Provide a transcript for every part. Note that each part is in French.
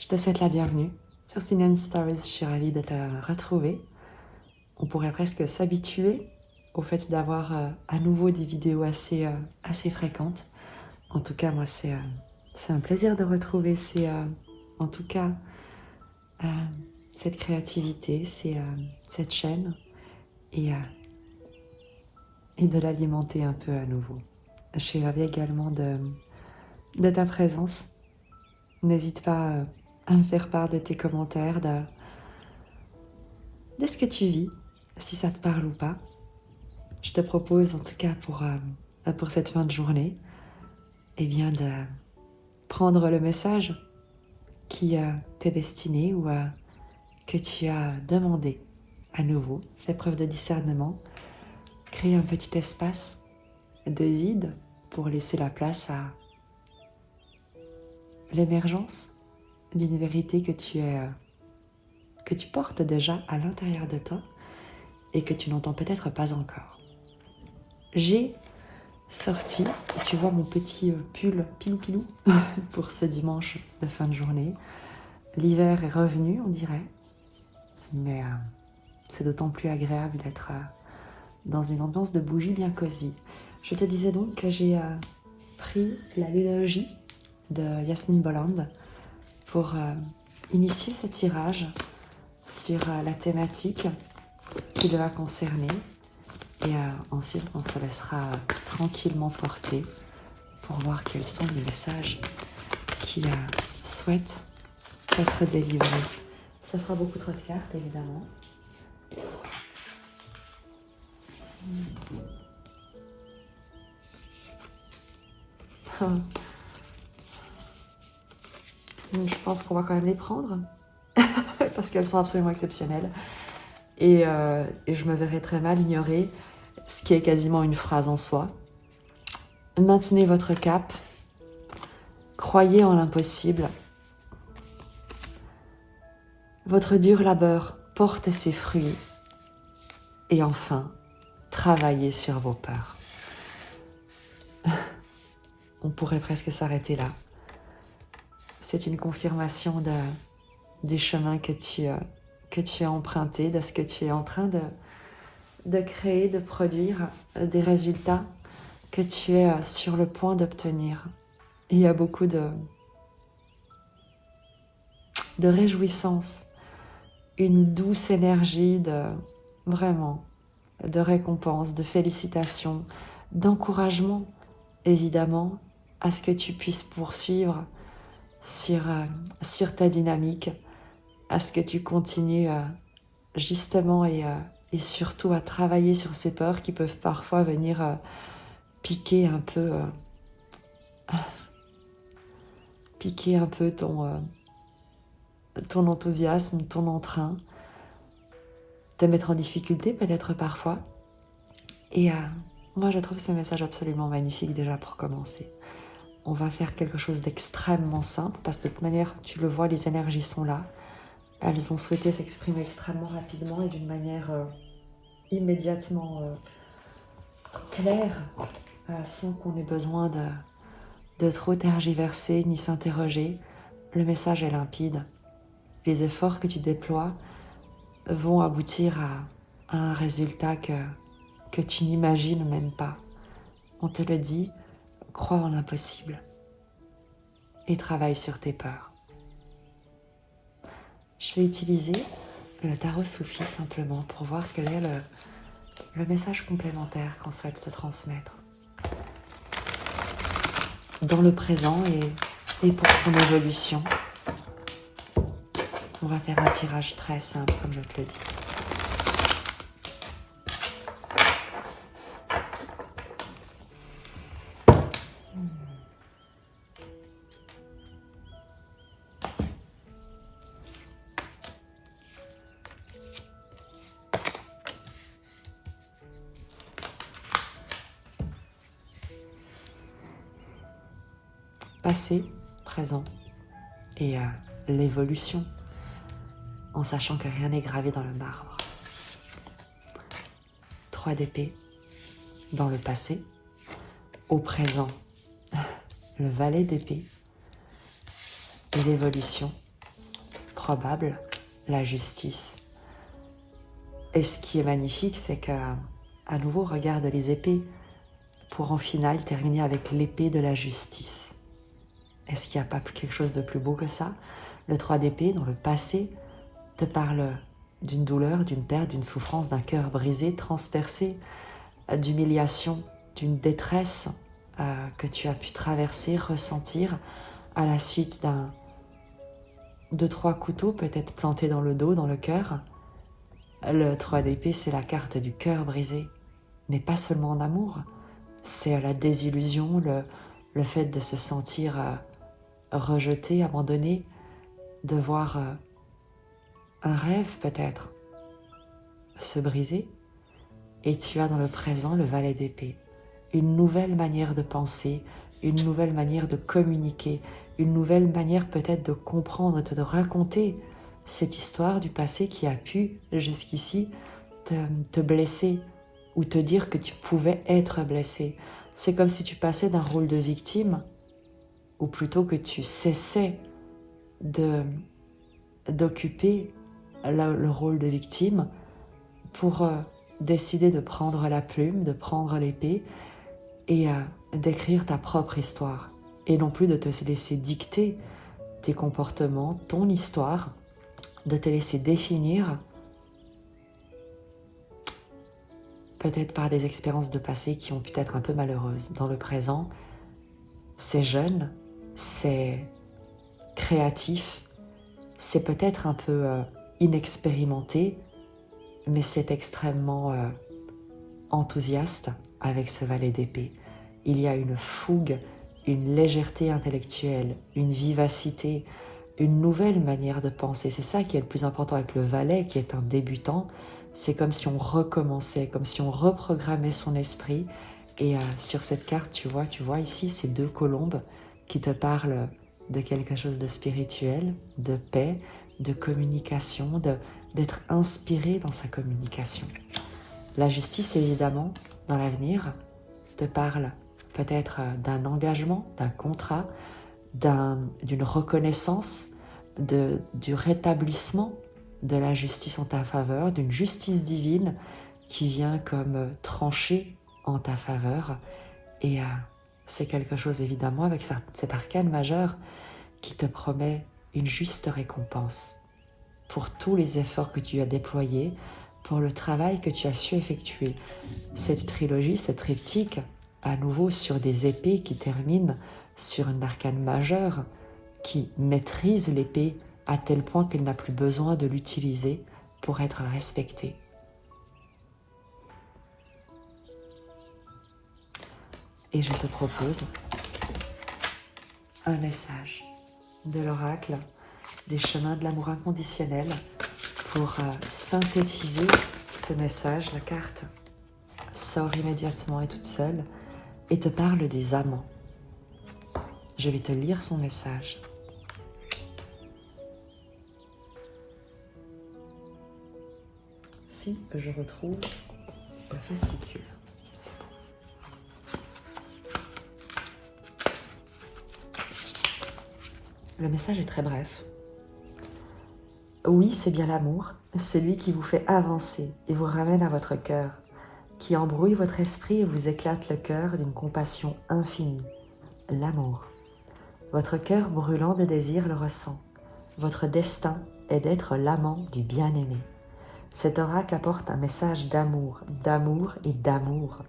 te souhaite la bienvenue sur Sinian Stories. Je suis ravie de te retrouver. On pourrait presque s'habituer au fait d'avoir à nouveau des vidéos assez fréquentes. En tout cas, moi, c'est un plaisir de retrouver en tout cas euh, cette créativité, cette chaîne et de l'alimenter un peu à nouveau. Je suis ravie également de ta présence. N'hésite pas à me faire part de tes commentaires, de ce que tu vis, si ça te parle ou pas. Je te propose en tout cas pour cette fin de journée, eh bien de prendre le message qui t'est destiné ou que tu as demandé à nouveau. Fais preuve de discernement, crée un petit espace de vide pour laisser la place à l'émergence d'une vérité que tu portes déjà à l'intérieur de toi et que tu n'entends peut-être pas encore. J'ai sorti, et tu vois mon petit pull pilou-pilou pour ce dimanche de fin de journée. L'hiver est revenu, on dirait, mais c'est d'autant plus agréable d'être dans une ambiance de bougie bien cosy. Je te disais donc que j'ai pris la lunologie de Yasmine Bolland pour initier ce tirage sur la thématique qui le va concerner. Et ensuite, on se laissera tranquillement porter pour voir quels sont les messages qui souhaitent être délivrés. Ça fera beaucoup trop de cartes, évidemment. Je pense qu'on va quand même les prendre parce qu'elles sont absolument exceptionnelles. Et je me verrais très mal ignorer ce qui est quasiment une phrase en soi. Maintenez votre cap, croyez en l'impossible. Votre dur labeur porte ses fruits. Et enfin, travaillez sur vos peurs. On pourrait presque s'arrêter là. C'est une confirmation du chemin que tu as emprunté, de ce que tu es en train de créer, de produire, des résultats que tu es sur le point d'obtenir. Il y a beaucoup de réjouissance, une douce énergie vraiment de récompense, de félicitations, d'encouragement, évidemment, à ce que tu puisses poursuivre sur ta dynamique, à ce que tu continues justement et surtout à travailler sur ces peurs qui peuvent parfois venir piquer un peu ton enthousiasme, ton entrain, te mettre en difficulté peut-être parfois. Et moi je trouve ce message absolument magnifique déjà pour commencer. On va faire quelque chose d'extrêmement simple parce que de toute manière, tu le vois, les énergies sont là. Elles ont souhaité s'exprimer extrêmement rapidement et d'une manière immédiatement claire, sans qu'on ait besoin de trop tergiverser ni s'interroger. Le message est limpide. Les efforts que tu déploies vont aboutir à un résultat que tu n'imagines même pas. On te le dit, crois en l'impossible et travaille sur tes peurs. Je vais utiliser le tarot Soufi simplement pour voir quel est le message complémentaire qu'on souhaite te transmettre dans le présent et pour son évolution. On va faire un tirage très simple, comme je te le dis. Passé, présent et l'évolution, en sachant que rien n'est gravé dans le marbre. 3 d'épée dans le passé, au présent, le valet d'épée et l'évolution probable, la justice. Et ce qui est magnifique, c'est que, à nouveau, regarde les épées pour en final terminer avec l'épée de la justice. Est-ce qu'il n'y a pas quelque chose de plus beau que ça? Le 3 d'épée, dans le passé, te parle d'une douleur, d'une perte, d'une souffrance, d'un cœur brisé, transpercé, d'humiliation, d'une détresse que tu as pu traverser, ressentir à la suite de 3 couteaux peut-être plantés dans le dos, dans le cœur. Le 3 d'épée, c'est la carte du cœur brisé, mais pas seulement en amour. C'est la désillusion, le fait de se sentir rejeté, abandonné, de voir un rêve peut-être se briser. Et tu as dans le présent le valet d'épée, une nouvelle manière de penser, une nouvelle manière de communiquer, une nouvelle manière peut-être de comprendre, de raconter cette histoire du passé qui a pu jusqu'ici te blesser ou te dire que tu pouvais être blessé. C'est comme si tu passais d'un rôle de victime, ou plutôt que tu cessais d'occuper le rôle de victime pour décider de prendre la plume, de prendre l'épée et d'écrire ta propre histoire. Et non plus de te laisser dicter tes comportements, ton histoire, de te laisser définir peut-être par des expériences de passé qui ont pu être un peu malheureuses. Dans le présent, c'est jeune, c'est créatif, c'est peut-être un peu inexpérimenté, mais c'est extrêmement enthousiaste avec ce valet d'épée. Il y a une fougue, une légèreté intellectuelle, une vivacité, une nouvelle manière de penser. C'est ça qui est le plus important avec le valet qui est un débutant. C'est comme si on recommençait, comme si on reprogrammait son esprit. Et sur cette carte, tu vois ici ces 2 colombes qui te parlent de quelque chose de spirituel, de paix, de communication, d'être inspiré dans sa communication. La justice, évidemment, dans l'avenir, te parle peut-être d'un engagement, d'un contrat, d'une reconnaissance, du rétablissement de la justice en ta faveur, d'une justice divine qui vient comme trancher en ta faveur. Et c'est quelque chose évidemment avec cet arcane majeur qui te promet une juste récompense pour tous les efforts que tu as déployés, pour le travail que tu as su effectuer. Cette trilogie, ce triptyque, à nouveau sur des épées qui terminent sur un arcane majeur qui maîtrise l'épée à tel point qu'elle n'a plus besoin de l'utiliser pour être respectée. Et je te propose un message de l'oracle des chemins de l'amour inconditionnel pour synthétiser ce message. La carte sort immédiatement et toute seule et te parle des amants. Je vais te lire son message. Si je retrouve le fascicule, c'est bon. Le message est très bref. Oui, c'est bien l'amour, celui qui vous fait avancer et vous ramène à votre cœur, qui embrouille votre esprit et vous éclate le cœur d'une compassion infinie. L'amour. Votre cœur brûlant de désir le ressent. Votre destin est d'être l'amant du bien-aimé. Cet oracle apporte un message d'amour, d'amour et d'amour.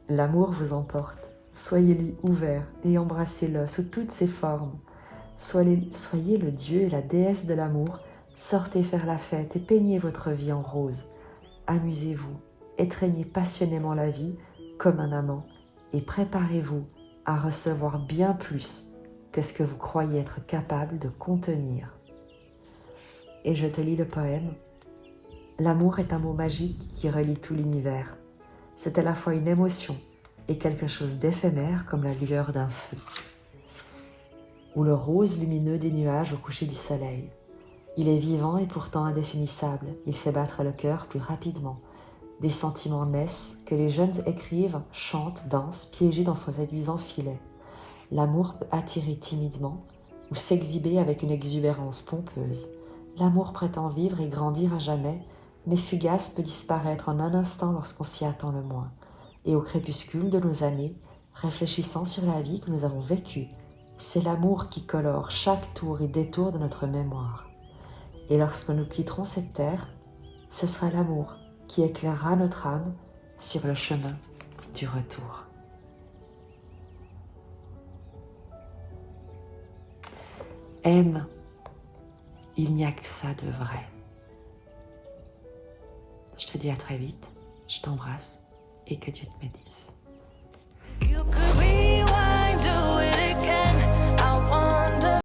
L'amour vous emporte. Soyez-lui ouvert et embrassez-le sous toutes ses formes. Soyez le dieu et la déesse de l'amour. Sortez faire la fête et peignez votre vie en rose. Amusez-vous, étreignez passionnément la vie comme un amant et préparez-vous à recevoir bien plus que ce que vous croyez être capable de contenir. Et je te lis le poème. L'amour est un mot magique qui relie tout l'univers. C'est à la fois une émotion et quelque chose d'éphémère comme la lueur d'un feu. Ou le rose lumineux des nuages au coucher du soleil. Il est vivant et pourtant indéfinissable. Il fait battre le cœur plus rapidement. Des sentiments naissent que les jeunes écrivent, chantent, dansent, piégés dans son séduisant filet. L'amour peut attirer timidement ou s'exhiber avec une exubérance pompeuse. L'amour prétend vivre et grandir à jamais, mais fugace peut disparaître en un instant lorsqu'on s'y attend le moins. Et au crépuscule de nos années, réfléchissant sur la vie que nous avons vécue, c'est l'amour qui colore chaque tour et détour de notre mémoire. Et lorsque nous quitterons cette terre, ce sera l'amour qui éclairera notre âme sur le chemin du retour. Aime, il n'y a que ça de vrai. Je te dis à très vite, je t'embrasse et que Dieu te bénisse.